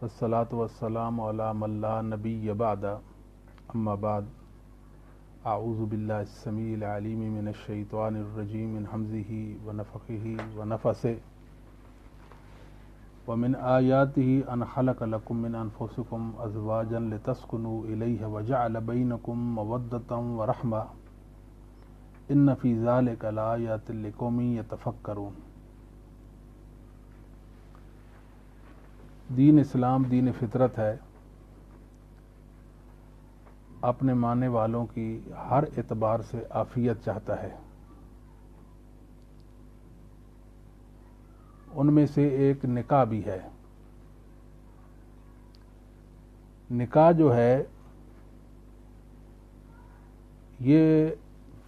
والصلاة والسلام على من لا نبي بعد اما بعد اعوذ باللہ السمیع العلیم من الشیطان الرجیم من حمزہ ونفخہ ونفثہ ومن آیاتہ ان خلق لکم من انفسکم ازواجا لتسکنوا الیہ وجعل بینکم مودۃ ورحمہ ان فی ذلک لآیات لقوم یتفکرون۔ دین اسلام دین فطرت ہے، اپنے ماننے والوں کی ہر اعتبار سے عافیت چاہتا ہے۔ ان میں سے ایک نکاح بھی ہے۔ نکاح جو ہے یہ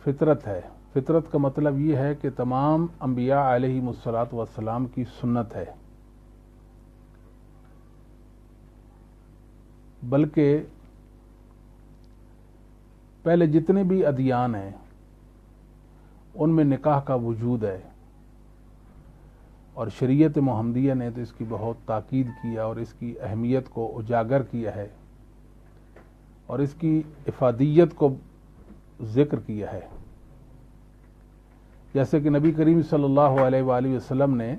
فطرت ہے۔ فطرت کا مطلب یہ ہے کہ تمام انبیاء علیہم الصلاۃ والسلام کی سنت ہے، بلکہ پہلے جتنے بھی ادیان ہیں ان میں نکاح کا وجود ہے، اور شریعت محمدیہ نے تو اس کی بہت تاکید کیا اور اس کی اہمیت کو اجاگر کیا ہے اور اس کی افادیت کو ذکر کیا ہے۔ جیسے کہ نبی کریم صلی اللہ علیہ وآلہ وسلم نے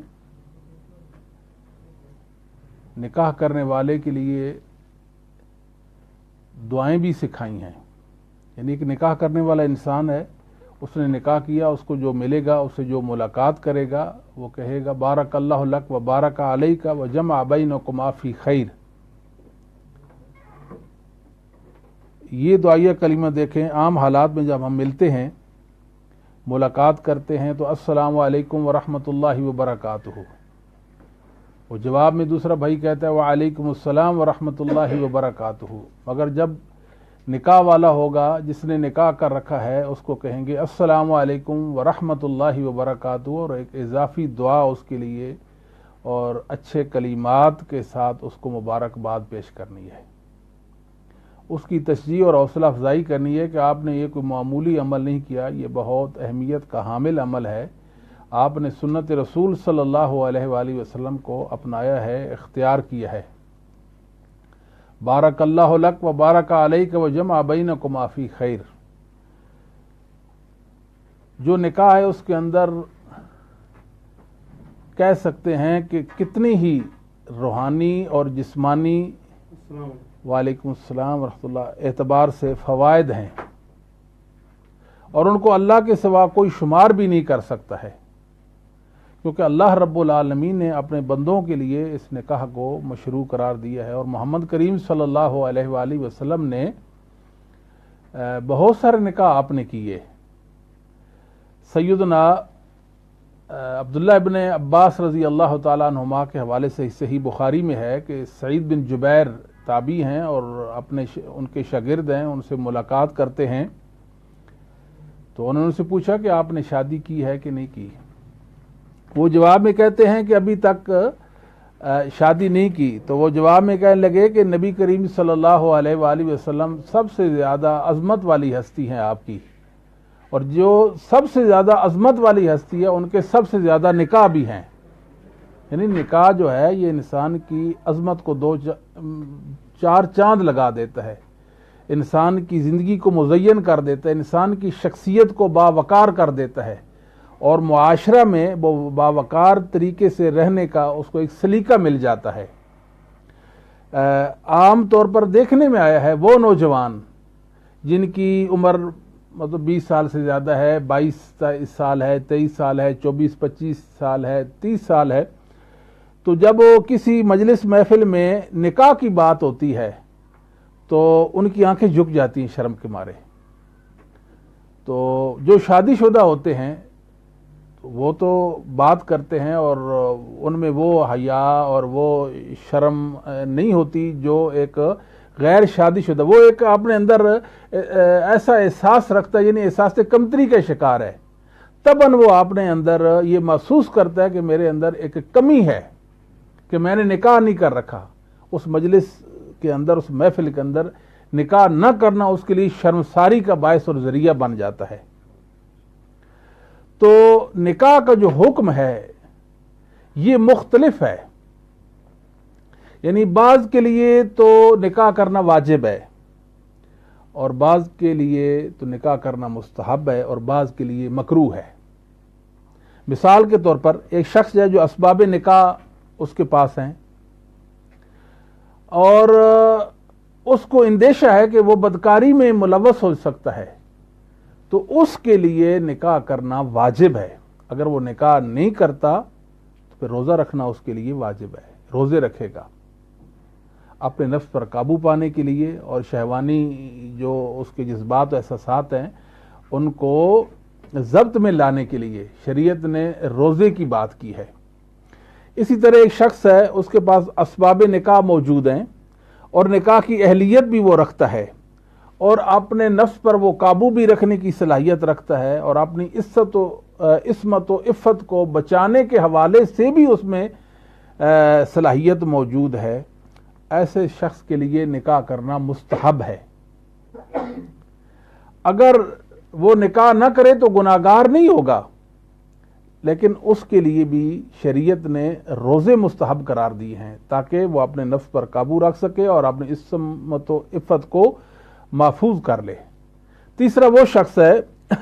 نکاح کرنے والے کے لیے دعائیں بھی سکھائی ہیں، یعنی کہ نکاح کرنے والا انسان ہے، اس نے نکاح کیا، اس کو جو ملے گا، اسے جو ملاقات کرے گا، وہ کہے گا بارک اللہ لک و بارک علیک و جمع بینکما فی خیر۔ یہ دعائیہ کلمہ دیکھیں، عام حالات میں جب ہم ملتے ہیں، ملاقات کرتے ہیں تو السلام علیکم ورحمۃ اللہ وبرکاتہ، وہ جواب میں دوسرا بھائی کہتا ہے وعلیکم السلام ورحمۃ اللہ وبرکاتہ، مگر جب نکاح والا ہوگا، جس نے نکاح کر رکھا ہے، اس کو کہیں گے السلام علیکم ورحمۃ اللہ وبرکاتہ، اور ایک اضافی دعا اس کے لیے اور اچھے کلمات کے ساتھ اس کو مبارکباد پیش کرنی ہے، اس کی تشجیع اور حوصلہ افزائی کرنی ہے کہ آپ نے یہ کوئی معمولی عمل نہیں کیا، یہ بہت اہمیت کا حامل عمل ہے، آپ نے سنت رسول صلی اللہ علیہ وآلہ وسلم کو اپنایا ہے، اختیار کیا ہے۔ بارک اللہ لک و بارک علیک و جمع بینکما فی خیر۔ جو نکاح ہے اس کے اندر کہہ سکتے ہیں کہ کتنی ہی روحانی اور جسمانی وعلیکم السلام ورحمۃ اللہ اعتبار سے فوائد ہیں، اور ان کو اللہ کے سوا کوئی شمار بھی نہیں کر سکتا ہے، کیونکہ اللہ رب العالمین نے اپنے بندوں کے لیے اس نکاح کو مشروع قرار دیا ہے، اور محمد کریم صلی اللہ علیہ وآلہ وسلم نے بہت سارے نکاح آپ نے کیے۔ سیدنا عبداللہ ابن عباس رضی اللہ تعالیٰ عنہما کے حوالے سے صحیح بخاری میں ہے کہ سعید بن جبیر تابعی ہیں اور ان کے شاگرد ہیں، ان سے ملاقات کرتے ہیں، تو انہوں نے ان سے پوچھا کہ آپ نے شادی کی ہے کہ نہیں کی؟ وہ جواب میں کہتے ہیں کہ ابھی تک شادی نہیں کی، تو وہ جواب میں کہنے لگے کہ نبی کریم صلی اللہ علیہ وآلہ وسلم سب سے زیادہ عظمت والی ہستی ہیں آپ کی، اور جو سب سے زیادہ عظمت والی ہستی ہے ان کے سب سے زیادہ نکاح بھی ہیں، یعنی نکاح جو ہے یہ انسان کی عظمت کو دو چار چاند لگا دیتا ہے، انسان کی زندگی کو مزین کر دیتا ہے، انسان کی شخصیت کو باوقار کر دیتا ہے، اور معاشرہ میں وہ باوقار طریقے سے رہنے کا اس کو ایک سلیقہ مل جاتا ہے۔ عام طور پر دیکھنے میں آیا ہے وہ نوجوان جن کی عمر مطلب 20 سال سے زیادہ ہے، 22 سال ہے، 23 سال ہے، 24-25 سال ہے، 30 سال ہے، تو جب وہ کسی مجلس محفل میں نکاح کی بات ہوتی ہے تو ان کی آنکھیں جھک جاتی ہیں شرم کے مارے۔ تو جو شادی شدہ ہوتے ہیں وہ تو بات کرتے ہیں، اور ان میں وہ حیا اور وہ شرم نہیں ہوتی جو ایک غیر شادی شدہ، وہ ایک اپنے اندر ایسا احساس رکھتا ہے، یعنی احساس کمتری کا شکار ہے، تباً وہ اپنے اندر یہ محسوس کرتا ہے کہ میرے اندر ایک کمی ہے کہ میں نے نکاح نہیں کر رکھا۔ اس مجلس کے اندر، اس محفل کے اندر نکاح نہ کرنا اس کے لیے شرمساری کا باعث اور ذریعہ بن جاتا ہے۔ تو نکاح کا جو حکم ہے یہ مختلف ہے، یعنی بعض کے لیے تو نکاح کرنا واجب ہے اور بعض کے لیے تو نکاح کرنا مستحب ہے اور بعض کے لیے مکروہ ہے۔ مثال کے طور پر ایک شخص ہے جو اسباب نکاح اس کے پاس ہیں اور اس کو اندیشہ ہے کہ وہ بدکاری میں ملوث ہو سکتا ہے، تو اس کے لیے نکاح کرنا واجب ہے۔ اگر وہ نکاح نہیں کرتا تو پھر روزہ رکھنا اس کے لیے واجب ہے، روزے رکھے گا اپنے نفس پر قابو پانے کے لیے اور شہوانی جو اس کے جذبات و احساسات ہیں ان کو ضبط میں لانے کے لیے شریعت نے روزے کی بات کی ہے۔ اسی طرح ایک شخص ہے، اس کے پاس اسباب نکاح موجود ہیں اور نکاح کی اہلیت بھی وہ رکھتا ہے اور اپنے نفس پر وہ قابو بھی رکھنے کی صلاحیت رکھتا ہے اور اپنی عصمت و عفت کو بچانے کے حوالے سے بھی اس میں صلاحیت موجود ہے، ایسے شخص کے لیے نکاح کرنا مستحب ہے۔ اگر وہ نکاح نہ کرے تو گناہگار نہیں ہوگا، لیکن اس کے لیے بھی شریعت نے روزے مستحب قرار دیے ہیں تاکہ وہ اپنے نفس پر قابو رکھ سکے اور اپنی عصمت و عفت کو محفوظ کر لے۔ تیسرا وہ شخص ہے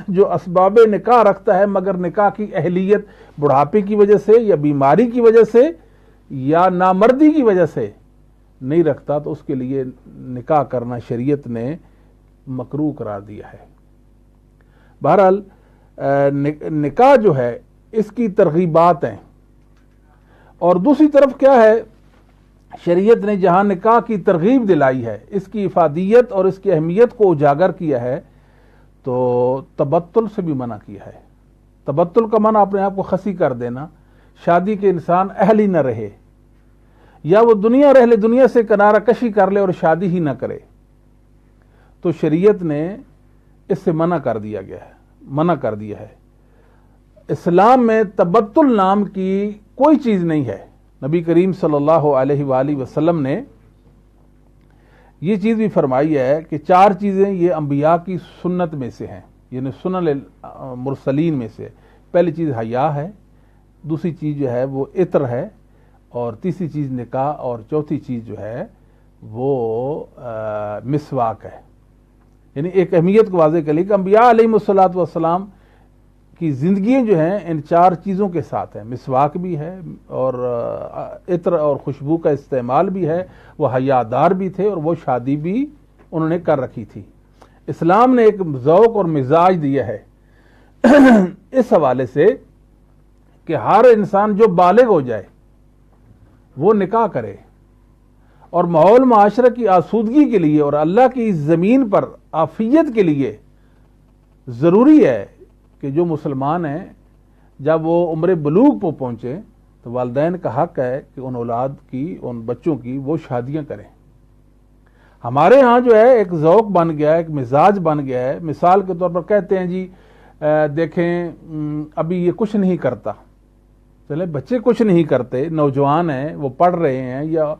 جو اسباب نکاح رکھتا ہے مگر نکاح کی اہلیت بڑھاپے کی وجہ سے یا بیماری کی وجہ سے یا نامردی کی وجہ سے نہیں رکھتا، تو اس کے لیے نکاح کرنا شریعت نے مکروہ قرار دیا ہے۔ بہرحال نکاح جو ہے اس کی ترغیبات ہیں، اور دوسری طرف کیا ہے، شریعت نے جہاں نکاح کی ترغیب دلائی ہے، اس کی افادیت اور اس کی اہمیت کو اجاگر کیا ہے، تو تبتل سے بھی منع کیا ہے۔ تبتل کا منع اپنے آپ کو خسی کر دینا، شادی کے انسان اہل ہی نہ رہے یا وہ دنیا رہ لے، دنیا سے کنارہ کشی کر لے اور شادی ہی نہ کرے، تو شریعت نے اس سے منع کر دیا ہے۔ اسلام میں تبتل نام کی کوئی چیز نہیں ہے۔ نبی کریم صلی اللہ علیہ وآلہ وسلم نے یہ چیز بھی فرمائی ہے کہ 4 چیزیں یہ انبیاء کی سنت میں سے ہیں، یعنی سنن مرسلین میں سے۔ پہلی چیز حیا ہے، دوسری چیز جو ہے وہ عطر ہے، اور تیسری چیز نکاح، اور چوتھی چیز جو ہے وہ مسواک ہے۔ یعنی ایک اہمیت کو واضح کر لی کہ انبیاء علیہ الصلوۃ والسلام کی زندگی جو ہیں ان 4 چیزوں کے ساتھ ہے۔ مسواک بھی ہے اور عطر اور خوشبو کا استعمال بھی ہے، وہ حیادار بھی تھے اور وہ شادی بھی انہوں نے کر رکھی تھی۔ اسلام نے ایک ذوق اور مزاج دیا ہے اس حوالے سے کہ ہر انسان جو بالغ ہو جائے وہ نکاح کرے، اور ماحول معاشرہ کی آسودگی کے لیے اور اللہ کی اس زمین پر عافیت کے لیے ضروری ہے کہ جو مسلمان ہیں جب وہ عمر بلوغ پر پہنچے تو والدین کا حق ہے کہ ان اولاد کی، ان بچوں کی وہ شادیاں کریں۔ ہمارے ہاں جو ہے ایک ذوق بن گیا ہے، ایک مزاج بن گیا ہے۔ مثال کے طور پر کہتے ہیں جی دیکھیں ابھی یہ کچھ نہیں کرتا، چلے بچے کچھ نہیں کرتے، نوجوان ہیں، وہ پڑھ رہے ہیں یا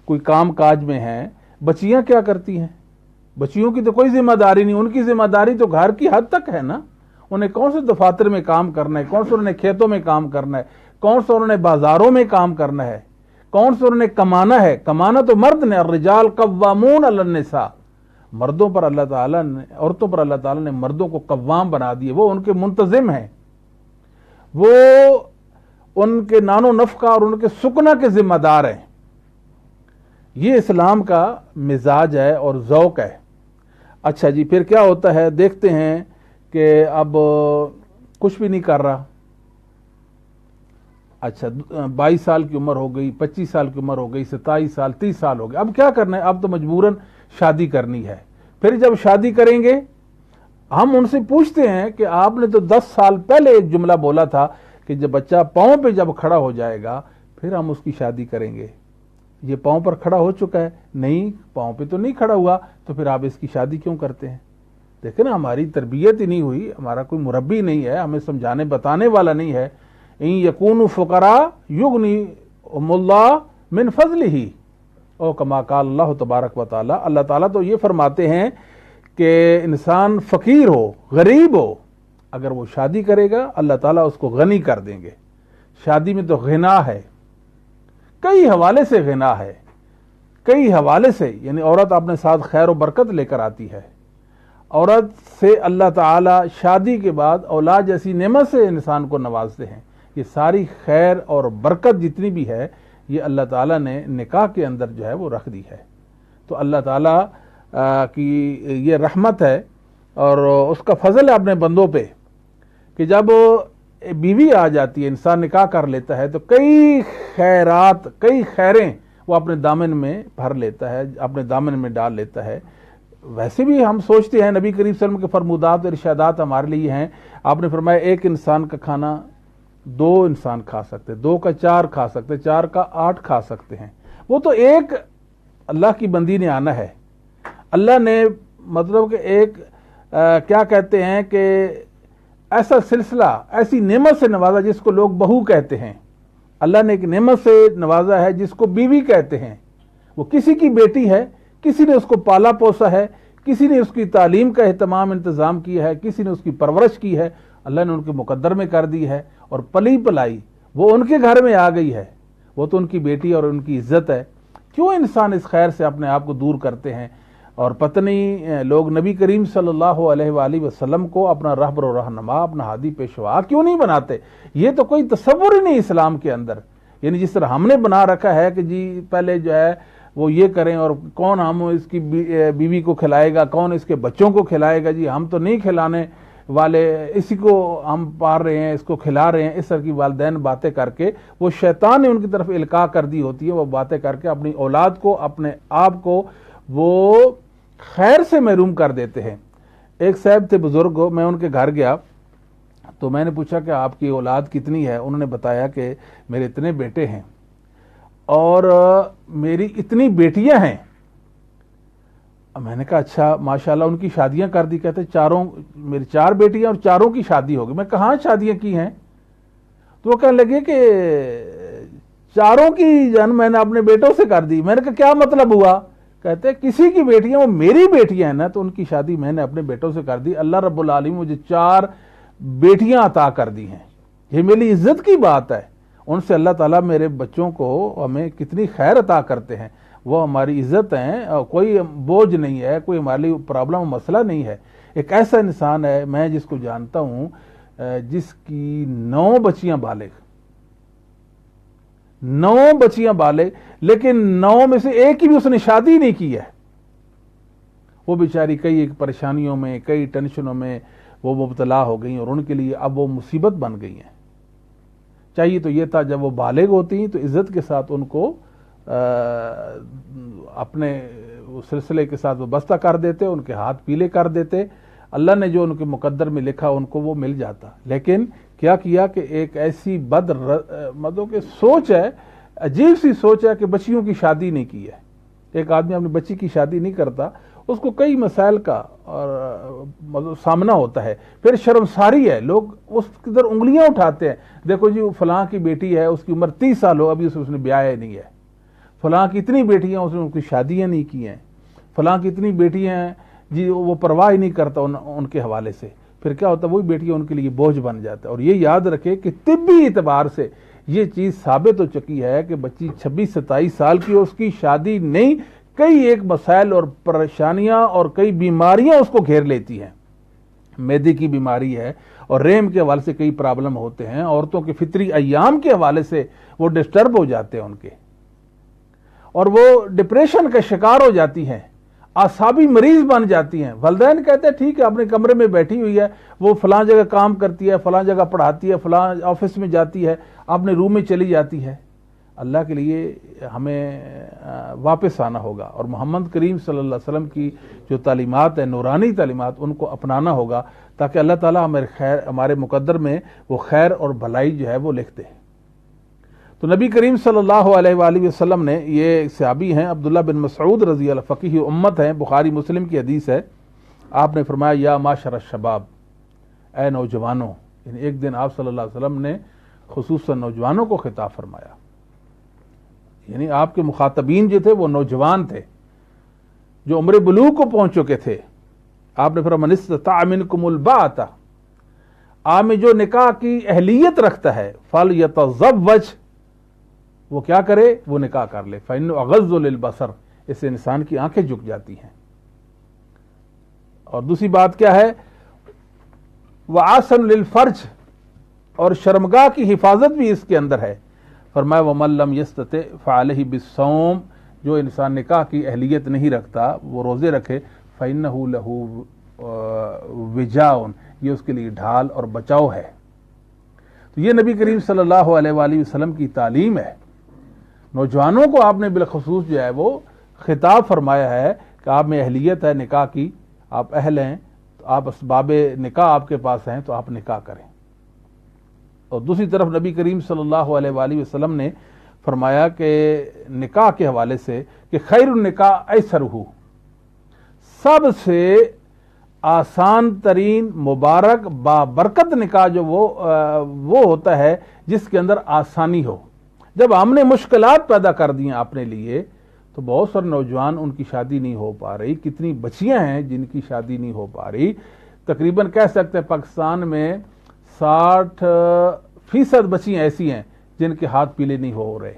کوئی کام کاج میں ہیں، بچیاں کیا کرتی ہیں؟ بچیوں کی تو کوئی ذمہ داری نہیں، ان کی ذمہ داری تو گھر کی حد تک ہے نا۔ انہیں کون سے دفاتر میں کام کرنا ہے، کون سے انہوں نے کھیتوں میں کام کرنا ہے، کون سے انہوں نے بازاروں میں کام کرنا ہے، کون سے انہوں نے کمانا ہے۔ کمانا تو مرد نے، الرجال قوامون علی النساء، مردوں پر اللہ تعالیٰ نے، عورتوں پر اللہ تعالیٰ نے مردوں کو قوام بنا دیے، وہ ان کے منتظم ہیں، وہ ان کے نان و نفقہ اور ان کے سکنا کے ذمہ دار ہیں۔ یہ اسلام کا مزاج ہے اور ذوق ہے۔ اچھا جی، پھر کیا ہوتا ہے؟ دیکھتے ہیں کہ اب کچھ بھی نہیں کر رہا، اچھا 22 سال کی عمر ہو گئی، 25 سال کی عمر ہو گئی، 27 سال، 30 سال ہو گئے، اب کیا کرنا ہے؟ اب تو مجبوراً شادی کرنی ہے۔ پھر جب شادی کریں گے ہم ان سے پوچھتے ہیں کہ آپ نے تو 10 سال پہلے ایک جملہ بولا تھا کہ جب بچہ پاؤں پہ جب کھڑا ہو جائے گا پھر ہم اس کی شادی کریں گے، یہ پاؤں پر کھڑا ہو چکا ہے، نہیں پاؤں پہ تو نہیں کھڑا ہوا، تو پھر آپ اس کی شادی کیوں کرتے ہیں؟ دیکھیں نا، ہماری تربیت ہی نہیں ہوئی، ہمارا کوئی مربی نہیں ہے، ہمیں سمجھانے بتانے والا نہیں ہے۔ ان یکونوا فقراء یغنیہم اللہ من فضلہ، او کما قال اللہ تبارک و تعالی، اللہ تعالیٰ تو یہ فرماتے ہیں کہ انسان فقیر ہو، غریب ہو، اگر وہ شادی کرے گا اللہ تعالیٰ اس کو غنی کر دیں گے۔ شادی میں تو غنا ہے، کئی حوالے سے غنا ہے، کئی حوالے سے، یعنی عورت اپنے ساتھ خیر و برکت لے کر آتی ہے. عورت سے اللہ تعالیٰ شادی کے بعد اولاد جیسی نعمت سے انسان کو نوازتے ہیں. یہ ساری خیر اور برکت جتنی بھی ہے یہ اللہ تعالیٰ نے نکاح کے اندر جو ہے وہ رکھ دی ہے. تو اللہ تعالیٰ کی یہ رحمت ہے اور اس کا فضل ہے اپنے بندوں پہ کہ جب بیوی آ جاتی ہے، انسان نکاح کر لیتا ہے تو کئی خیرات، کئی خیریں وہ اپنے دامن میں بھر لیتا ہے، اپنے دامن میں ڈال لیتا ہے. ویسے بھی ہم سوچتے ہیں نبی کریم صلی اللہ علیہ وسلم کے فرمودات اور ارشادات ہمارے لیے ہیں. آپ نے فرمایا ایک انسان کا کھانا 2 انسان کھا سکتے، 2 کا 4 کھا سکتے، 4 کا 8 کھا سکتے ہیں. وہ تو ایک اللہ کی بندی نے آنا ہے. اللہ نے مطلب کہ ایک کیا کہتے ہیں کہ ایسا سلسلہ، ایسی نعمت سے نوازا جس کو لوگ بہو کہتے ہیں. اللہ نے ایک نعمت سے نوازا ہے جس کو بیوی کہتے ہیں. وہ کسی کی بیٹی ہے، کسی نے اس کو پالا پوسا ہے، کسی نے اس کی تعلیم کا اہتمام انتظام کیا ہے، کسی نے اس کی پرورش کی ہے. اللہ نے ان کے مقدر میں کر دی ہے اور پلی پلائی وہ ان کے گھر میں آ گئی ہے. وہ تو ان کی بیٹی اور ان کی عزت ہے. کیوں انسان اس خیر سے اپنے آپ کو دور کرتے ہیں اور پتہ نہیں لوگ نبی کریم صلی اللہ علیہ وآلہ وسلم کو اپنا رہبر و رہنما، اپنا ہادی پیشوا کیوں نہیں بناتے؟ یہ تو کوئی تصور ہی نہیں اسلام کے اندر. یعنی جس طرح ہم نے بنا رکھا ہے کہ جی پہلے جو ہے وہ یہ کریں اور کون ہم اس کی بیوی کو کھلائے گا، کون اس کے بچوں کو کھلائے گا، جی ہم تو نہیں کھلانے والے، اسی کو ہم پار رہے ہیں، اس کو کھلا رہے ہیں. اس طرح کی والدین باتیں کر کے وہ شیطان نے ان کی طرف القاء کر دی ہوتی ہے. وہ باتیں کر کے اپنی اولاد کو، اپنے آپ کو وہ خیر سے محروم کر دیتے ہیں. ایک صاحب تھے بزرگ، میں ان کے گھر گیا تو میں نے پوچھا کہ آپ کی اولاد کتنی ہے؟ انہوں نے بتایا کہ میرے اتنے بیٹے ہیں اور میری اتنی بیٹیاں ہیں. میں نے کہا اچھا ماشاءاللہ، ان کی شادیاں کر دی؟ کہتے میری 4 بیٹیاں اور 4 کی شادی ہو گئی. میں کہاں شادیاں کی ہیں؟ تو وہ کہنے لگے کہ 4 کی جن میں نے اپنے بیٹوں سے کر دی. میں نے کہا کیا مطلب ہوا؟ کہتے کسی کی بیٹیاں، وہ میری بیٹیاں ہیں نا، تو ان کی شادی میں نے اپنے بیٹوں سے کر دی. اللہ رب العالمین مجھے 4 بیٹیاں عطا کر دی ہیں. یہ میری عزت کی بات ہے. ان سے اللہ تعالیٰ میرے بچوں کو ہمیں کتنی خیر عطا کرتے ہیں. وہ ہماری عزت ہیں، کوئی بوجھ نہیں ہے، کوئی ہماری پرابلم و مسئلہ نہیں ہے. ایک ایسا انسان ہے میں جس کو جانتا ہوں جس کی 9 بچیاں بالغ، 9 بچیاں بالغ، لیکن 9 میں سے ایک کی بھی اس نے شادی نہیں کی ہے. وہ بیچاری کئی ایک پریشانیوں میں، کئی ٹینشنوں میں وہ مبتلا ہو گئی اور ان کے لیے اب وہ مصیبت بن گئی ہیں. چاہیے تو یہ تھا جب وہ بالغ ہوتی ہیں تو عزت کے ساتھ ان کو اپنے سلسلے کے ساتھ وابستہ کر دیتے، ان کے ہاتھ پیلے کر دیتے. اللہ نے جو ان کے مقدر میں لکھا ان کو وہ مل جاتا. لیکن کیا کیا کہ ایک ایسی مطلب کہ سوچ ہے، عجیب سی سوچ ہے کہ بچیوں کی شادی نہیں کی ہے. ایک آدمی اپنی بچی کی شادی نہیں کرتا، اس کو کئی مسائل کا اور مطلب سامنا ہوتا ہے. پھر شرمساری ہے، لوگ اس کی طرف انگلیاں اٹھاتے ہیں. دیکھو جی فلاں کی بیٹی ہے، اس کی عمر 30 سال ہو، ابھی اس نے بیاہ نہیں ہے. فلاں کی اتنی بیٹیاں، اس نے ان کی شادیاں نہیں کی ہیں. فلاں کی اتنی بیٹیاں ہیں جی وہ پرواہ ہی نہیں کرتا ان کے حوالے سے. پھر کیا ہوتا ہے، وہی بیٹیاں ان کے لیے بوجھ بن جاتا ہے. اور یہ یاد رکھے کہ طبی اعتبار سے یہ چیز ثابت ہو چکی ہے کہ بچی 26-27 سال کی، اس کی شادی نہیں، کئی ایک مسائل اور پریشانیاں اور کئی بیماریاں اس کو گھیر لیتی ہیں. معدے کی بیماری ہے اور رحم کے حوالے سے کئی پرابلم ہوتے ہیں. عورتوں کے فطری ایام کے حوالے سے وہ ڈسٹرب ہو جاتے ہیں ان کے، اور وہ ڈپریشن کا شکار ہو جاتی ہیں، اعصابی مریض بن جاتی ہیں. والدین کہتے ہیں ٹھیک ہے اپنے کمرے میں بیٹھی ہوئی ہے، وہ فلاں جگہ کام کرتی ہے، فلاں جگہ پڑھاتی ہے، فلاں آفس میں جاتی ہے، اپنے روم میں چلی جاتی ہے. اللہ کے لیے ہمیں واپس آنا ہوگا اور محمد کریم صلی اللہ علیہ وسلم کی جو تعلیمات ہیں، نورانی تعلیمات، ان کو اپنانا ہوگا تاکہ اللہ تعالیٰ ہمارے مقدر میں وہ خیر اور بھلائی جو ہے وہ لکھ دے. تو نبی کریم صلی اللہ علیہ وآلہ وسلم نے، یہ صحابی ہیں عبداللہ بن مسعود رضی اللہ، فقیہ امت ہیں، بخاری مسلم کی حدیث ہے. آپ نے فرمایا یا معاشر الشباب، اے نوجوانوں. یعنی ایک دن آپ صلی اللہ علیہ وسلم نے خصوصاً نوجوانوں کو خطاب فرمایا. یعنی آپ کے مخاطبین جو تھے وہ نوجوان تھے جو عمر بلوغ کو پہنچ چکے تھے. آپ نے فرمایا من استطاع منکم الباءۃ، آپ میں جو نکاح کی اہلیت رکھتا ہے فلیتزوج، وہ کیا کرے، وہ نکاح کر لے. فإنه أغض للبصر، اس سے انسان کی آنکھیں جھک جاتی ہیں۔ اور دوسری بات کیا ہے، وَعَاسًا لِلْفَرْجِ، اور شرمگاہ کی حفاظت بھی اس کے اندر ہے۔ فرمایا وَمَن لَّمْ يَسْتَطِعْ فَعَلَيْهِ بِالصَّوْمِ، جو انسان نکاح کی اہلیت نہیں رکھتا وہ روزے رکھے، فَإِنَّهُ لَهُ وِجَاءٌ، یہ اس کے لیے ڈھال اور بچاؤ ہے۔ تو یہ نبی کریم صلی اللہ علیہ وآلہ وسلم کی تعلیم ہے۔ نوجوانوں کو آپ نے بالخصوص جو ہے وہ خطاب فرمایا ہے کہ آپ میں اہلیت ہے نکاح کی، آپ اہل ہیں، تو آپ اسباب نکاح آپ کے پاس ہیں تو آپ نکاح کریں۔ اور دوسری طرف نبی کریم صلی اللہ علیہ وآلہ وسلم نے فرمایا کہ نکاح کے حوالے سے کہ خیر النکاح ایسرہ، سب سے آسان ترین مبارک بابرکت نکاح جو وہ ہوتا ہے جس کے اندر آسانی ہو۔ جب ہم نے مشکلات پیدا کر دی ہیں اپنے لیے تو بہت سارے نوجوان ان کی شادی نہیں ہو پا رہی، کتنی بچیاں ہیں جن کی شادی نہیں ہو پا رہی۔ تقریباً کہہ سکتے ہیں پاکستان میں 60% بچیاں ایسی ہیں جن کے ہاتھ پیلے نہیں ہو رہے۔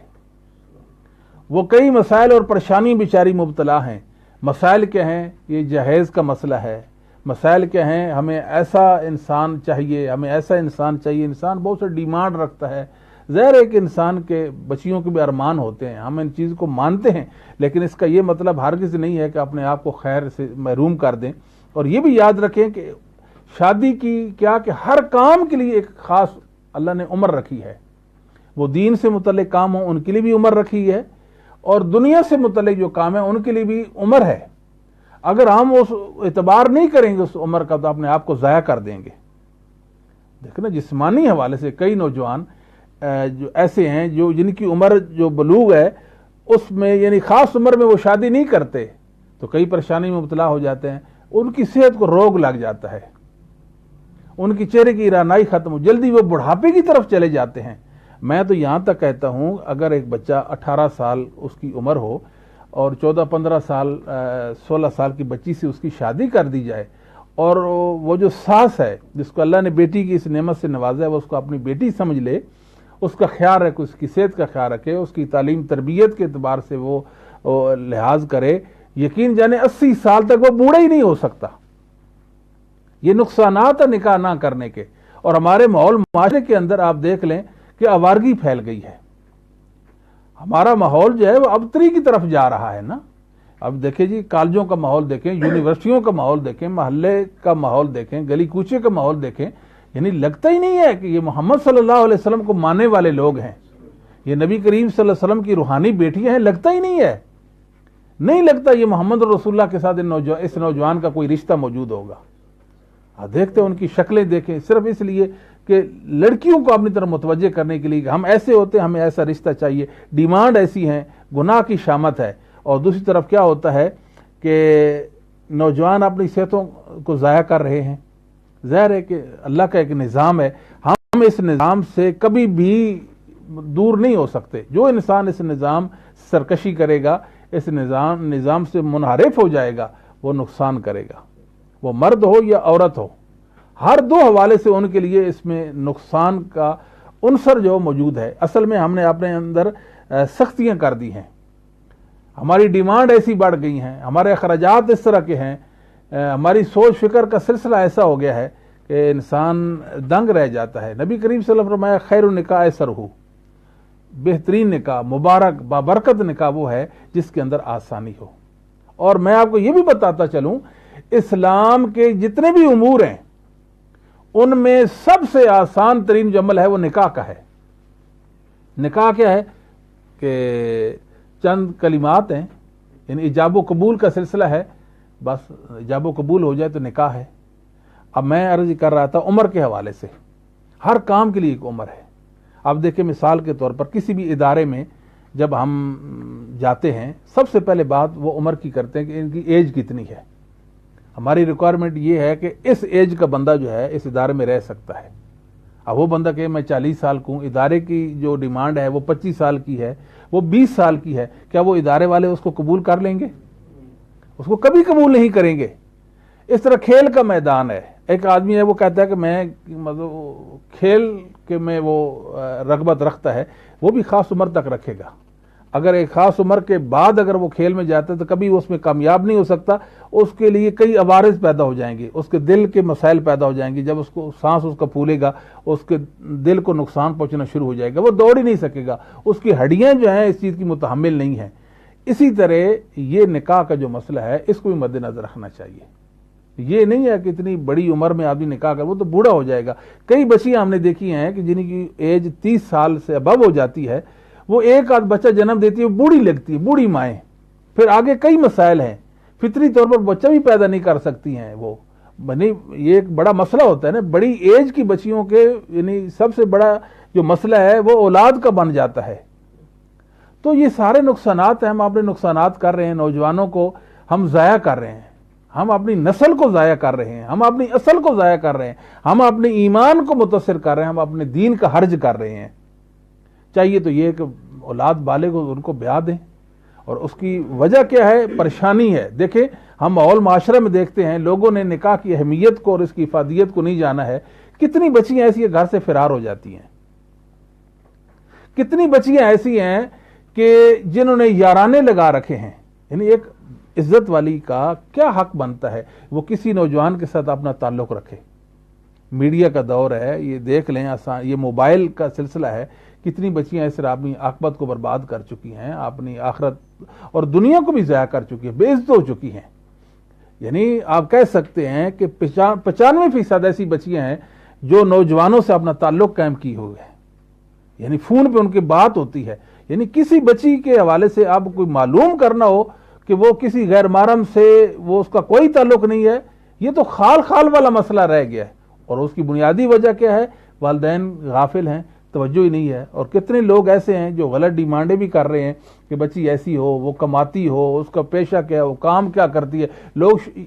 وہ کئی مسائل اور پریشانی بیچاری مبتلا ہیں۔ مسائل کیا ہیں؟ یہ جہیز کا مسئلہ ہے۔ مسائل کیا ہیں؟ ہمیں ایسا انسان چاہیے، ہمیں ایسا انسان چاہیے۔ انسان بہت سے ڈیمانڈ رکھتا ہے۔ ظاہر ہے کہ انسان کے بچیوں کے بھی ارمان ہوتے ہیں، ہم ان چیز کو مانتے ہیں، لیکن اس کا یہ مطلب ہرگز نہیں ہے کہ اپنے آپ کو خیر سے محروم کر دیں۔ اور یہ بھی یاد رکھیں کہ شادی کی کیا کہ ہر کام کے لیے ایک خاص اللہ نے عمر رکھی ہے۔ وہ دین سے متعلق کام ہوں ان کے لیے بھی عمر رکھی ہے، اور دنیا سے متعلق جو کام ہے ان کے لیے بھی عمر ہے۔ اگر ہم اس اعتبار نہیں کریں گے اس عمر کا تو اپنے آپ کو ضائع کر دیں گے۔ دیکھنا جسمانی حوالے سے کئی نوجوان جو ایسے ہیں جو جن کی عمر جو بلوغ ہے اس میں یعنی خاص عمر میں وہ شادی نہیں کرتے تو کئی پریشانی میں مبتلا ہو جاتے ہیں، ان کی صحت کو روگ لگ جاتا ہے، ان کی چہرے کی رعنائی ختم ہو، جلدی وہ بڑھاپے کی طرف چلے جاتے ہیں۔ میں تو یہاں تک کہتا ہوں اگر ایک بچہ 18 سال اس کی عمر ہو اور 14-15 سال 16 سال کی بچی سے اس کی شادی کر دی جائے، اور وہ جو ساس ہے جس کو اللہ نے بیٹی کی اس نعمت سے نوازا ہے وہ اس کو اپنی بیٹی سمجھ لے، اس کا خیال رکھے، اس کی صحت کا خیال رکھے، اس کی تعلیم تربیت کے اعتبار سے وہ لحاظ کرے، یقین جانے 80 سال تک وہ بوڑھا ہی نہیں ہو سکتا۔ یہ نقصانات ہیں نکاح نہ کرنے کے۔ اور ہمارے ماحول معاشرے کے اندر آپ دیکھ لیں کہ آوارگی پھیل گئی ہے۔ ہمارا ماحول جو ہے وہ ابتری کی طرف جا رہا ہے نا۔ اب دیکھیں جی کالجوں کا ماحول دیکھیں، یونیورسٹیوں کا ماحول دیکھیں، محلے کا ماحول دیکھیں، گلی کوچے کا ماحول دیکھیں، یعنی لگتا ہی نہیں ہے کہ یہ محمد صلی اللہ علیہ وسلم کو ماننے والے لوگ ہیں، یہ نبی کریم صلی اللہ علیہ وسلم کی روحانی بیٹیاں ہیں، لگتا ہی نہیں ہے، نہیں لگتا یہ محمد رسول اللہ کے ساتھ اس نوجوان کا کوئی رشتہ موجود ہوگا۔ دیکھتے ان کی شکلیں دیکھیں، صرف اس لیے کہ لڑکیوں کو اپنی طرف متوجہ کرنے کے لیے کہ ہم ایسے ہوتے ہیں، ہمیں ایسا رشتہ چاہیے، ڈیمانڈ ایسی ہیں، گناہ کی شامت ہے۔ اور دوسری طرف کیا ہوتا ہے کہ نوجوان اپنی صحتوں کو ضائع کر رہے ہیں۔ ظاہر ہے کہ اللہ کا ایک نظام ہے، ہم اس نظام سے کبھی بھی دور نہیں ہو سکتے۔ جو انسان اس نظام سرکشی کرے گا، اس نظام سے منحرف ہو جائے گا، وہ نقصان کرے گا، وہ مرد ہو یا عورت ہو، ہر دو حوالے سے ان کے لیے اس میں نقصان کا عنصر جو موجود ہے۔ اصل میں ہم نے اپنے اندر سختیاں کر دی ہیں، ہماری ڈیمانڈ ایسی بڑھ گئی ہیں، ہمارے اخراجات اس طرح کے ہیں، ہماری سوچ فکر کا سلسلہ ایسا ہو گیا ہے کہ انسان دنگ رہ جاتا ہے۔ نبی کریم صلی اللہ علیہ وسلم فرمایا خیر النکاح ایسرہ، بہترین نکاح، مبارک بابرکت نکاح وہ ہے جس کے اندر آسانی ہو۔ اور میں آپ کو یہ بھی بتاتا چلوں اسلام کے جتنے بھی امور ہیں ان میں سب سے آسان ترین جو عمل ہے وہ نکاح کا ہے۔ نکاح کیا ہے کہ چند کلمات ہیں، یعنی ایجاب و قبول کا سلسلہ ہے، بس ایجاب و قبول ہو جائے تو نکاح ہے۔ اب میں عرض کر رہا تھا عمر کے حوالے سے، ہر کام کے لیے ایک عمر ہے۔ اب دیکھیں مثال کے طور پر کسی بھی ادارے میں جب ہم جاتے ہیں سب سے پہلے بات وہ عمر کی کرتے ہیں کہ ان کی ایج کتنی ہے۔ ہماری ریکوائرمنٹ یہ ہے کہ اس ایج کا بندہ جو ہے اس ادارے میں رہ سکتا ہے۔ اب وہ بندہ کہ میں 40 سال کو ہوں، ادارے کی جو ڈیمانڈ ہے وہ 25 سال کی ہے، وہ 20 سال کی ہے، کیا وہ ادارے والے اس کو قبول کر لیں گے؟ اس کو کبھی قبول نہیں کریں گے۔ اس طرح کھیل کا میدان ہے، ایک آدمی ہے وہ کہتا ہے کہ میں مطلب کھیل کے میں وہ رغبت رکھتا ہے، وہ بھی خاص عمر تک رکھے گا۔ اگر ایک خاص عمر کے بعد اگر وہ کھیل میں جاتا ہے تو کبھی وہ اس میں کامیاب نہیں ہو سکتا، اس کے لیے کئی عوارض پیدا ہو جائیں گے، اس کے دل کے مسائل پیدا ہو جائیں گے، جب اس کو سانس اس کا پھولے گا اس کے دل کو نقصان پہنچنا شروع ہو جائے گا، وہ دوڑ ہی نہیں سکے گا، اس کی ہڈیاں جو ہیں اس چیز کی متحمل نہیں ہیں۔ اسی طرح یہ نکاح کا جو مسئلہ ہے اس کو بھی مد نظر رکھنا چاہیے۔ یہ نہیں ہے کہ اتنی بڑی عمر میں آدمی نکاح کر، وہ تو بوڑھا ہو جائے گا۔ کئی بچیاں ہم نے دیکھی ہیں کہ جن کی ایج 30 سال سے ابو ہو جاتی ہے، وہ ایک آدھ بچہ جنم دیتی ہے، بوڑھی لگتی ہے، بوڑھی مائیں، پھر آگے کئی مسائل ہیں، فطری طور پر بچہ بھی پیدا نہیں کر سکتی ہیں وہ، یہ ایک بڑا مسئلہ ہوتا ہے نا، بڑی ایج کی بچیوں کے یعنی سب سے بڑا جو مسئلہ ہے وہ اولاد کا بن جاتا ہے۔ تو یہ سارے نقصانات ہیں، ہم اپنے نقصانات کر رہے ہیں، نوجوانوں کو ہم ضائع کر رہے ہیں، ہم اپنی نسل کو ضائع کر رہے ہیں، ہم اپنی اصل کو ضائع کر رہے ہیں، ہم اپنے ایمان کو متاثر کر رہے ہیں، ہم اپنے دین کا حرج کر رہے ہیں۔ چاہیے تو یہ کہ اولاد بالغ ہو ان کو بیاہ دیں، اور اس کی وجہ کیا ہے؟ پریشانی ہے۔ دیکھیں ہم ماحول معاشرے میں دیکھتے ہیں لوگوں نے نکاح کی اہمیت کو اور اس کی افادیت کو نہیں جانا ہے، کتنی بچیاں ایسی ہیں گھر سے فرار ہو جاتی ہیں، کتنی بچیاں ایسی ہیں کہ جنہوں نے یارانے لگا رکھے ہیں۔ یعنی ایک عزت والی کا کیا حق بنتا ہے وہ کسی نوجوان کے ساتھ اپنا تعلق رکھے؟ میڈیا کا دور ہے، یہ دیکھ لیں، یہ موبائل کا سلسلہ ہے، کتنی بچیاں اس طرح اپنی عاقبت کو برباد کر چکی ہیں، اپنی آخرت اور دنیا کو بھی ضائع کر چکی ہیں، بے عزت ہو چکی ہیں۔ یعنی آپ کہہ سکتے ہیں کہ 95% ایسی بچیاں ہیں جو نوجوانوں سے اپنا تعلق قائم کی ہوئے ہیں، یعنی فون پہ ان کی بات ہوتی ہے۔ یعنی کسی بچی کے حوالے سے آپ کوئی معلوم کرنا ہو کہ وہ کسی غیر محرم سے وہ اس کا کوئی تعلق نہیں ہے، یہ تو خال خال والا مسئلہ رہ گیا ہے، اور اس کی بنیادی وجہ کیا ہے؟ والدین غافل ہیں، توجہ ہی نہیں ہے۔ اور کتنے لوگ ایسے ہیں جو غلط ڈیمانڈیں بھی کر رہے ہیں کہ بچی ایسی ہو، وہ کماتی ہو، اس کا پیشہ کیا ہے، وہ کام کیا کرتی ہے۔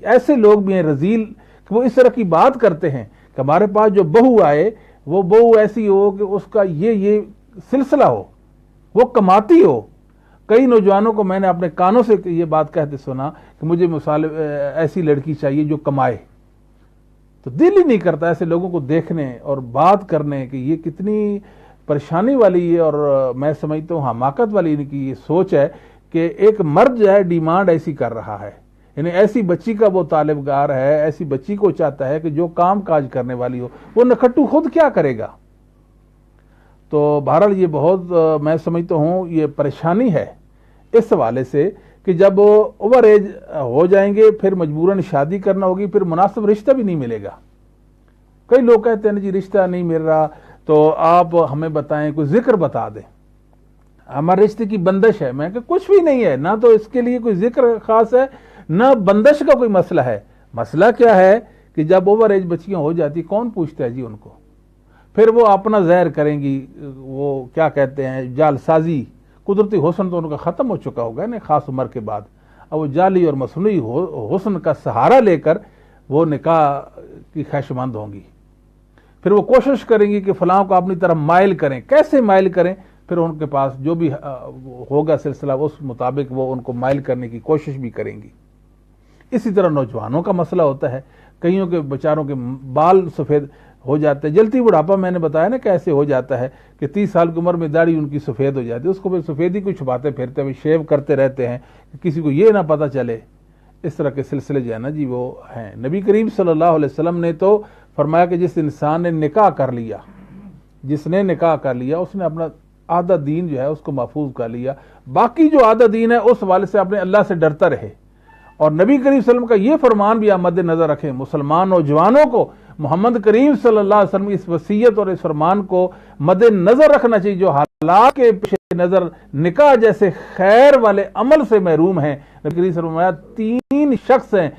ایسے لوگ بھی ہیں رذیل کہ وہ اس طرح کی بات کرتے ہیں کہ ہمارے پاس جو بہو آئے وہ بہو ایسی ہو کہ اس کا یہ سلسلہ ہو، وہ کماتی ہو۔ کئی نوجوانوں کو میں نے اپنے کانوں سے یہ بات کہتے سنا کہ مجھے ایسی لڑکی چاہیے جو کمائے، تو دل ہی نہیں کرتا ایسے لوگوں کو دیکھنے اور بات کرنے کہ یہ کتنی پریشانی والی ہے، اور میں سمجھتا ہوں حماقت والی ان کی یہ سوچ ہے کہ ایک مرد جو ہے ڈیمانڈ ایسی کر رہا ہے، یعنی ایسی بچی کا وہ طالبگار ہے، ایسی بچی کو چاہتا ہے کہ جو کام کاج کرنے والی ہو، وہ نکھٹو خود کیا کرے گا؟ تو بہرحال یہ بہت میں سمجھتا ہوں یہ پریشانی ہے اس حوالے سے کہ جب اوور ایج ہو جائیں گے پھر مجبوراً شادی کرنا ہوگی، پھر مناسب رشتہ بھی نہیں ملے گا۔ کئی لوگ کہتے ہیں جی رشتہ نہیں مل رہا تو آپ ہمیں بتائیں، کوئی ذکر بتا دیں، ہمارے رشتے کی بندش ہے۔ میں کہ کچھ بھی نہیں ہے، نہ تو اس کے لیے کوئی ذکر خاص ہے نہ بندش کا کوئی مسئلہ ہے۔ مسئلہ کیا ہے کہ جب اوور ایج بچیاں ہو جاتی کون پوچھتا ہے جی ان کو؟ پھر وہ اپنا ظاہر کریں گی، وہ کیا کہتے ہیں جال سازی۔ قدرتی حسن تو ان کا ختم ہو چکا ہوگا نا خاص عمر کے بعد، اب وہ جعلی اور مصنوعی حسن کا سہارا لے کر وہ نکاح کی خواہشمند ہوں گی۔ پھر وہ کوشش کریں گی کہ فلاں کو اپنی طرف مائل کریں، کیسے مائل کریں؟ پھر ان کے پاس جو بھی ہوگا سلسلہ اس مطابق وہ ان کو مائل کرنے کی کوشش بھی کریں گی۔ اسی طرح نوجوانوں کا مسئلہ ہوتا ہے، کئیوں کے بیچاروں کے بال سفید ہو جاتے ہیں، جلتی بڑھاپا میں نے بتایا نا کیسے ہو جاتا ہے کہ 30 سال کی عمر میں داڑھی ان کی سفید ہو جاتی ہے، اس کو پھر سفیدی کو چھپاتے پھرتے ہوئے شیو کرتے رہتے ہیں کہ کسی کو یہ نہ پتہ چلے۔ اس طرح کے سلسلے جو ہے نا جی وہ ہیں۔ نبی کریم صلی اللہ علیہ وسلم نے تو فرمایا کہ جس انسان نے نکاح کر لیا، جس نے نکاح کر لیا اس نے اپنا آدھا دین جو ہے اس کو محفوظ کر لیا، باقی جو آدھا دین ہے اس حوالے سے اپنے اللہ سے ڈرتا رہے۔ اور نبی کریم صلی اللہ علیہ وسلم کا یہ فرمان بھی آپ مد نظر رکھیں، مسلمان نوجوانوں کو محمد کریم صلی اللہ علیہ وسلم کی اس وصیت اور اس فرمان کو مد نظر رکھنا چاہیے، جو حالات کے پیش نظر نکاح جیسے خیر والے عمل سے محروم ہیں۔ نبی کریم صلی اللہ علیہ وسلم 3 شخص ہیں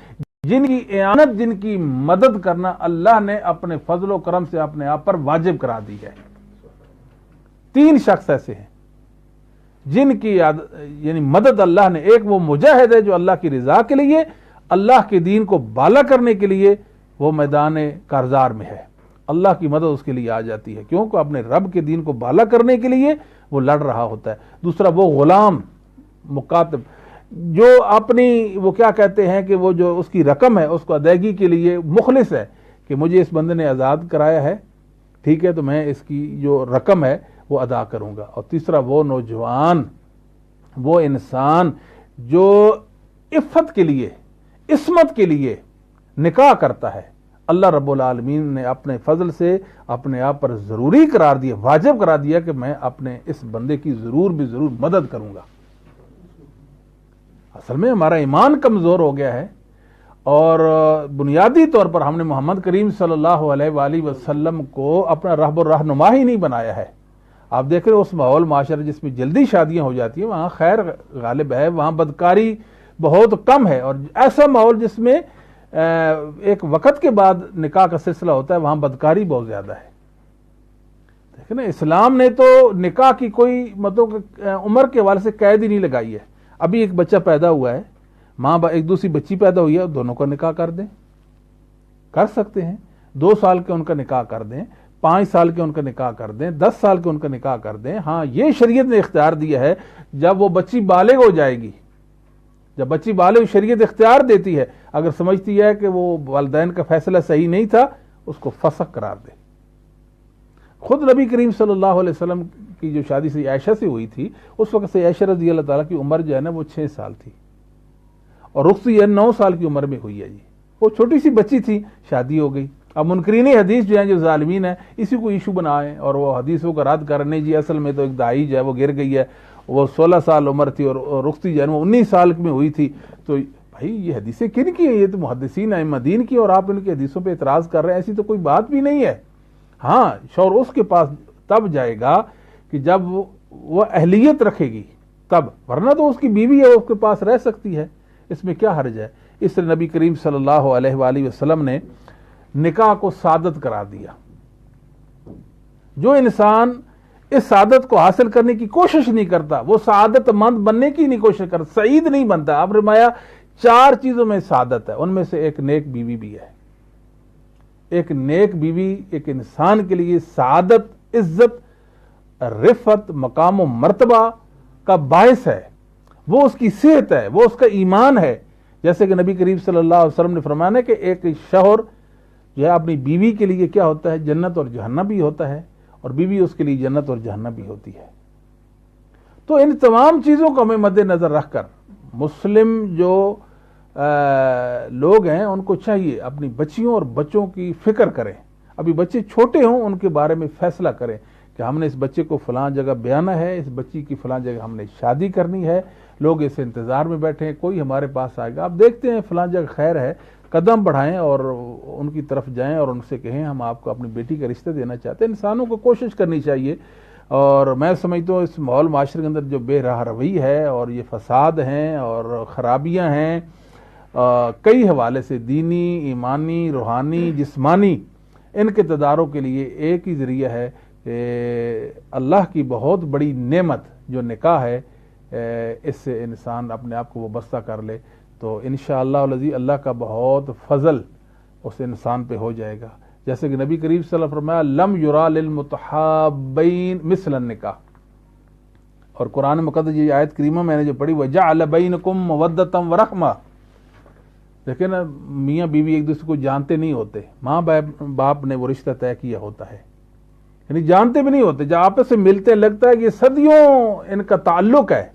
جن کی اعانت، جن کی مدد کرنا اللہ نے اپنے فضل و کرم سے اپنے آپ پر واجب کرا دی ہے۔ 3 شخص ایسے ہیں جن کی یعنی مدد اللہ نے، ایک وہ مجاہد ہے جو اللہ کی رضا کے لیے، اللہ کے دین کو بالا کرنے کے لیے وہ میدان کارزار میں ہے، اللہ کی مدد اس کے لیے آ جاتی ہے، کیونکہ اپنے رب کے دین کو بالا کرنے کے لیے وہ لڑ رہا ہوتا ہے۔ دوسرا وہ غلام مکاتب جو اپنی وہ کیا کہتے ہیں کہ وہ جو اس کی رقم ہے اس کو ادائیگی کے لیے مخلص ہے کہ مجھے اس بندے نے آزاد کرایا ہے، ٹھیک ہے تو میں اس کی جو رقم ہے وہ ادا کروں گا۔ اور تیسرا وہ نوجوان وہ انسان جو عفت کے لیے، عصمت کے لیے نکاح کرتا ہے، اللہ رب العالمین نے اپنے فضل سے اپنے آپ پر ضروری قرار دیا، واجب قرار دیا کہ میں اپنے اس بندے کی ضرور بھی ضرور مدد کروں گا۔ اصل میں ہمارا ایمان کمزور ہو گیا ہے، اور بنیادی طور پر ہم نے محمد کریم صلی اللہ علیہ وآلہ وسلم کو اپنا رہب و رہنما ہی نہیں بنایا ہے۔ آپ دیکھ رہے اس ماحول معاشرہ جس میں جلدی شادیاں ہو جاتی ہیں، وہاں خیر غالب ہے، وہاں بدکاری بہت کم ہے، اور ایسا ماحول جس میں ایک وقت کے بعد نکاح کا سلسلہ ہوتا ہے، وہاں بدکاری بہت زیادہ ہے۔ دیکھیں نا، اسلام نے تو نکاح کی کوئی مطلب عمر کے حوالے سے قید ہی نہیں لگائی ہے۔ ابھی ایک بچہ پیدا ہوا ہے، ماں ایک دوسری بچی پیدا ہوئی ہے، دونوں کا نکاح کر دیں، کر سکتے ہیں۔ 2 سال کے ان کا نکاح کر دیں، 5 سال کے ان کا نکاح کر دیں، 10 سال کے ان کا نکاح کر دیں۔ ہاں، یہ شریعت نے اختیار دیا ہے، جب وہ بچی بالغ ہو جائے گی، جب بچی بالغ، شریعت اختیار دیتی ہے، اگر سمجھتی ہے کہ وہ والدین کا فیصلہ صحیح نہیں تھا، اس کو فسخ قرار دے۔ خود نبی کریم صلی اللہ علیہ وسلم کی جو شادی سے عائشہ سے ہوئی تھی، اس وقت سے عائشہ رضی اللہ تعالیٰ کی عمر جو ہے نا وہ 6 سال تھی، اور رخصتی 9 سال کی عمر میں ہوئی ہے جی۔ وہ چھوٹی سی بچی تھی، شادی ہو گئی۔ اب منکرین حدیث جو ہیں، جو ظالمین ہیں، اسی کو ایشو بنائیں اور وہ حدیثوں کا رد کرنے، جی اصل میں تو ایک دائی جو ہے وہ گر گئی ہے، وہ 16 سال عمر تھی اور رخصتی جو ہے وہ 19 سال میں ہوئی تھی۔ تو بھائی یہ حدیثیں کن کی ہیں؟ یہ تو محدثین ائمہ دین کی، اور آپ ان کی حدیثوں پہ اعتراض کر رہے ہیں، ایسی تو کوئی بات بھی نہیں ہے۔ ہاں، شوہر اس کے پاس تب جائے گا کہ جب وہ اہلیت رکھے گی تب، ورنہ تو اس کی بیوی ہے، اس کے پاس رہ سکتی ہے، اس میں کیا حرج ہے؟ اس لیے نبی کریم صلی اللہ علیہ وآلہ وسلم نے نکاح کو سعادت قرار دیا۔ جو انسان اس سعادت کو حاصل کرنے کی کوشش نہیں کرتا، وہ سعادت مند بننے کی نہیں کوشش کرتا، سعید نہیں بنتا۔ آپ فرمایا 4 چیزوں میں سعادت ہے، ان میں سے ایک نیک بیوی بھی ہے۔ ایک نیک بیوی ایک انسان کے لیے سعادت، عزت، رفعت، مقام و مرتبہ کا باعث ہے۔ وہ اس کی صحت ہے، وہ اس کا ایمان ہے۔ جیسے کہ نبی کریم صلی اللہ علیہ وسلم نے فرمایا کہ ایک شوہر جو ہے اپنی بیوی کے لیے کیا ہوتا ہے؟ جنت اور جہنم بھی ہوتا ہے، اور بیوی اس کے لیے جنت اور جہنم بھی ہوتی ہے۔ تو ان تمام چیزوں کو ہمیں مد نظر رکھ کر مسلم جو لوگ ہیں، ان کو چاہیے اپنی بچیوں اور بچوں کی فکر کریں۔ ابھی بچے چھوٹے ہوں، ان کے بارے میں فیصلہ کریں کہ ہم نے اس بچے کو فلاں جگہ بیانا ہے، اس بچی کی فلاں جگہ ہم نے شادی کرنی ہے، لوگ اس انتظار میں بیٹھے ہیں، کوئی ہمارے پاس آئے گا، آپ دیکھتے ہیں فلاں جگہ خیر ہے، قدم بڑھائیں اور ان کی طرف جائیں اور ان سے کہیں ہم آپ کو اپنی بیٹی کا رشتہ دینا چاہتے ہیں۔ انسانوں کو کوشش کرنی چاہیے، اور میں سمجھتا ہوں اس ماحول معاشرے کے اندر جو بے راہ روی ہے اور یہ فساد ہیں اور خرابیاں ہیں، کئی حوالے سے دینی، ایمانی، روحانی، جسمانی، ان کے تدارک کے لیے ایک ہی ذریعہ ہے کہ اللہ کی بہت بڑی نعمت جو نکاح ہے، اس سے انسان اپنے آپ کو وابستہ کر لے، تو انشاءاللہ العزیز اللہ کا بہت فضل اس انسان پہ ہو جائے گا۔ جیسے کہ نبی کریم صلی اللہ علیہ وسلم فرمایا لم یرا للمتحابین مثل النکاح، اور قرآن مقدس یہ آیت کریمہ میں نے جو پڑھی وجعل بینکم مودۃ ورحمہ، دیکھیں نا، میاں بیوی ایک دوسرے کو جانتے نہیں ہوتے، ماں باپ نے وہ رشتہ طے کیا ہوتا ہے، یعنی جانتے بھی نہیں ہوتے، جب آپس سے ملتے لگتا ہے کہ صدیوں ان کا تعلق ہے۔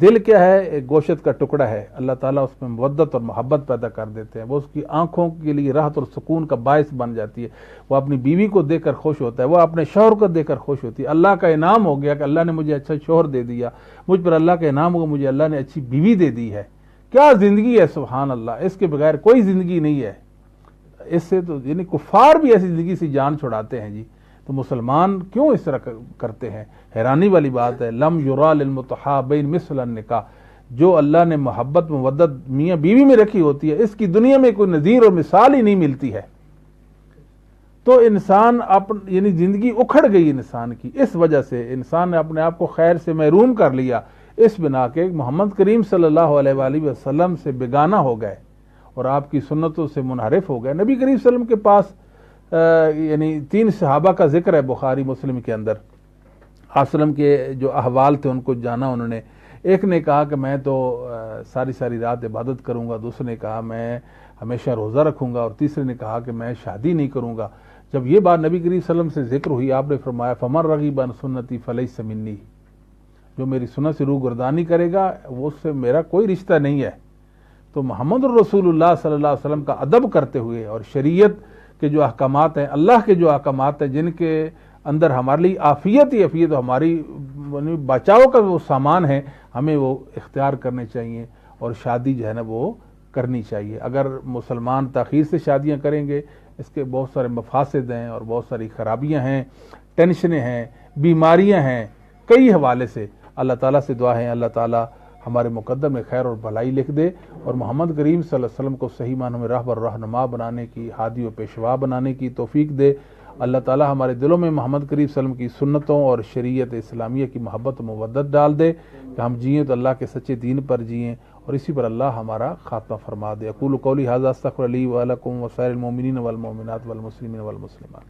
دل کیا ہے؟ ایک گوشت کا ٹکڑا ہے، اللہ تعالیٰ اس میں مودت اور محبت پیدا کر دیتے ہیں، وہ اس کی آنکھوں کے لیے راحت اور سکون کا باعث بن جاتی ہے، وہ اپنی بیوی کو دیکھ کر خوش ہوتا ہے، وہ اپنے شوہر کو دیکھ کر خوش ہوتی ہے۔ اللہ کا انعام ہو گیا کہ اللہ نے مجھے اچھا شوہر دے دیا، مجھ پر اللہ کا انعام ہوگا، مجھے اللہ نے اچھی بیوی دے دی ہے۔ کیا زندگی ہے، سبحان اللہ، اس کے بغیر کوئی زندگی نہیں ہے۔ اس سے تو یعنی کفار بھی ایسی زندگی سے جان چھڑاتے ہیں جی، تو مسلمان کیوں اس طرح کرتے ہیں؟ حیرانی والی بات ہے۔ لم یرا للمتحابین مثل النکاح، جو اللہ نے محبت مودت میاں بیوی میں رکھی ہوتی ہے، اس کی دنیا میں کوئی نظیر اور مثال ہی نہیں ملتی ہے۔ تو انسان یعنی زندگی اکھڑ گئی انسان کی، اس وجہ سے انسان نے اپنے آپ کو خیر سے محروم کر لیا، اس بنا کے محمد کریم صلی اللہ علیہ وآلہ وسلم سے بیگانہ ہو گئے اور آپ کی سنتوں سے منحرف ہو گئے۔ نبی کریم صلی اللہ علیہ وسلم کے پاس یعنی 3 صحابہ کا ذکر ہے بخاری مسلم کے اندر، آپ وسلم کے جو احوال تھے ان کو جانا انہوں نے۔ ایک نے کہا کہ میں تو ساری رات عبادت کروں گا، دوسرے نے کہا میں ہمیشہ روزہ رکھوں گا، اور تیسرے نے کہا کہ میں شادی نہیں کروں گا۔ جب یہ بات نبی کریم صلی اللہ علیہ وسلم سے ذکر ہوئی، آپ نے فرمایا فمن رغب عن سنتی فلیس منی، جو میری سنت سے روگردانی کرے گا وہ اس سے میرا کوئی رشتہ نہیں ہے۔ تو محمد الرسول اللہ صلی اللہ علیہ وسلم کا ادب کرتے ہوئے اور شریعت کے جو احکامات ہیں، اللہ کے جو احکامات ہیں جن کے اندر ہمارے لیے عافیت ہی عافیت، ہماری بچاؤ کا وہ سامان ہے، ہمیں وہ اختیار کرنے چاہیے اور شادی جو ہے نا وہ کرنی چاہیے۔ اگر مسلمان تاخیر سے شادیاں کریں گے اس کے بہت سارے مفاسد ہیں اور بہت ساری خرابیاں ہیں، ٹینشنیں ہیں، بیماریاں ہیں، کئی حوالے سے۔ اللہ تعالیٰ سے دعا ہے اللہ تعالیٰ ہمارے مقدم میں خیر اور بھلائی لکھ دے اور محمد کریم صلی اللہ علیہ وسلم کو صحیح معنوں میں راہبر رہنما بنانے کی، ہادی و پیشوا بنانے کی توفیق دے۔ اللہ تعالیٰ ہمارے دلوں میں محمد کریم صلی اللہ علیہ وسلم کی سنتوں اور شریعت اسلامیہ کی محبت و مودت ڈال دے کہ ہم جئیں تو اللہ کے سچے دین پر جئیں اور اسی پر اللہ ہمارا خاتمہ فرما دے۔ اقول قولی ھذا استغفر لی ولکم وسائر المؤمنین والمؤمنات والمسلمین والمسلمات۔